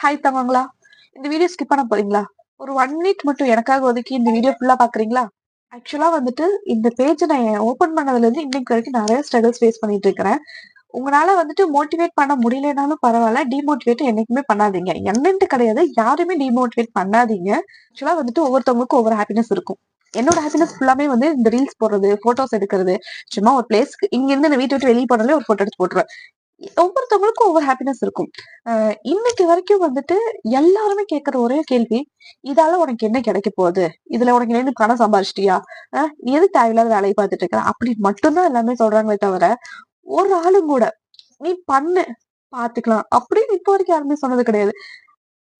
Hi தங்கங்களா. இந்த video skip பண்ண போறீங்களா? ஒரு 1 மினிட் மட்டும் எனக்காக ஒதுக்கி இந்த வீடியோ ஃபுல்லா பாக்குறீங்களா? ஆக்சுவலா வந்துட்டு இந்த பேஜ நான் ஓப்பன் பண்ணதுலருந்து இன்னைக்கு வரைக்கும் நெறைய ஸ்ட்ரகிள்ஸ் ஃபேஸ் பண்ணிட்டு இருக்கிறேன். உங்களால வந்துட்டு மோட்டிவேட் பண்ண முடியலனாலும் பரவால்ல. டிமோட்டிவேட் என்னைக்குமே பண்ணாதீங்க. என்னன்ட்டு கிடையாது. யாரையுமே டிமோட்டிவேட் பண்ணாதீங்க. ஆக்சுவலா வந்துட்டு ஒவ்வொருத்தவங்களுக்கும் ஒவ்வொரு ஹாப்பினஸ் இருக்கும். என்னோட ஹாப்பினஸ் ஃபுல்லாமே வந்து இந்த ரீல்ஸ் போடுறது, ஃபோட்டோஸ் எடுக்கிறது. சும்மா ஒரு பிளேஸ்க்கு இங்கிருந்து இந்த வீட்ட விட்டு வெளிய போனாலே ஒரு ஃபோட்டோ எடுத்து போட்டுருவேன். ஒவ்வொருத்தவங்களுக்கும் ஒவ்வொரு ஹாப்பினஸ் இருக்கும். இன்னைக்கு வரைக்கும் வந்துட்டு எல்லாருமே கேட்கிற ஒரே கேள்வி, "இதால உனக்கு என்ன கிடைக்க போகுது? இதுல உனக்கு என்ன பணம் சம்பாரிச்சிட்டியா? நீ எதுக்கு தேவையில்லாத வேலைய பார்த்துட்டு இருக்க?" அப்படின்னு மட்டும் தான் எல்லாமே சொல்றாங்களே தவிர, ஒரு ஆளும் கூட, "நீ பண்ணு, பார்த்துக்கலாம்." அப்படின்னு இப்ப வரைக்கும் யாருமே சொன்னது கிடையாது.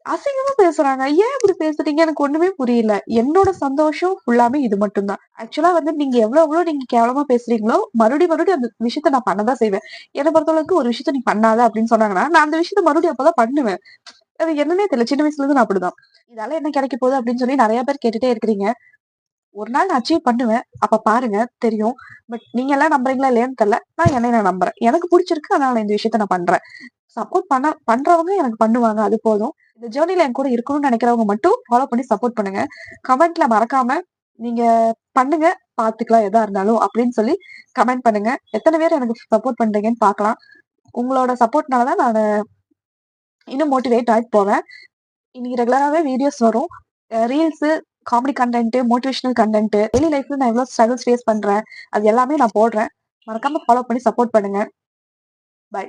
அசிங்கமா பேசுறாங்க. ஏன் இப்படி பேசுறீங்க? எனக்கு ஒண்ணுமே புரியல. என்னோட சந்தோஷம் ஃபுல்லாமே இது மட்டும் தான். ஆக்சுவலா வந்து நீங்க எவ்வளவு நீங்க கேவலமா பேசுறீங்களோ, மறுபடியும் அந்த விஷயத்த நான் பண்ண தான் செய்வேன். என்ன பொறுத்தளவுக்கு ஒரு விஷயத்த நீ பண்ணாத அப்படின்னு சொன்னாங்கன்னா, நான் அந்த விஷயத்த மறுபடியும் அப்பதான் பண்ணுவேன். அது என்னன்னே தெரியல. சின்ன வயசுல இருந்து நான் அப்படிதான். இதால என்ன கிடைக்க போகுது அப்படின்னு சொல்லி நெறைய பேர் கேட்டுட்டே இருக்கிறீங்க. ஒரு நாள் நான் அச்சீவ் பண்ணுவேன். அப்ப பாருங்க தெரியும். பட் நீங்க எல்லாம் நம்புறீங்களா இல்லையான்னு தெரியல. நான் என்னைய நான் நம்புறேன். எனக்கு புடிச்சிருக்கு. அதனால நான் இந்த விஷயத்த நான் பண்றேன். சப்போர்ட் பண்றவங்க எனக்கு பண்ணுவாங்க. அது போதும். இந்த ஜர்னில என் கூட இருக்கணும்னு நெனைக்கிறவங்க மட்டும் ஃபாலோ பண்ணி சப்போர்ட் பண்ணுங்க. கமெண்ட்ல மறக்காம நீங்க பண்ணுங்க, பாத்துக்கலாம் எதா இருந்தாலும் அப்படின்னு சொல்லி கமெண்ட் பண்ணுங்க. எத்தன பேர் எனக்கு சப்போர்ட் பண்றீங்கன்னு பார்க்கலாம். உங்களோட சப்போர்ட்னால தான் நானு இன்னும் மோட்டிவேட் ஆயிட்டு போவேன். இனி ரெகுலராவே வீடியோஸ் வரும். Reels, comedy content, motivational content, daily லைஃப்ல நான் எவ்வளவு ஸ்ட்ரகிள்ஸ் ஃபேஸ் பண்றேன். அது எல்லாமே நான் போடுறேன். மறக்காம ஃபாலோ பண்ணி சப்போர்ட் பண்ணுங்க. பை.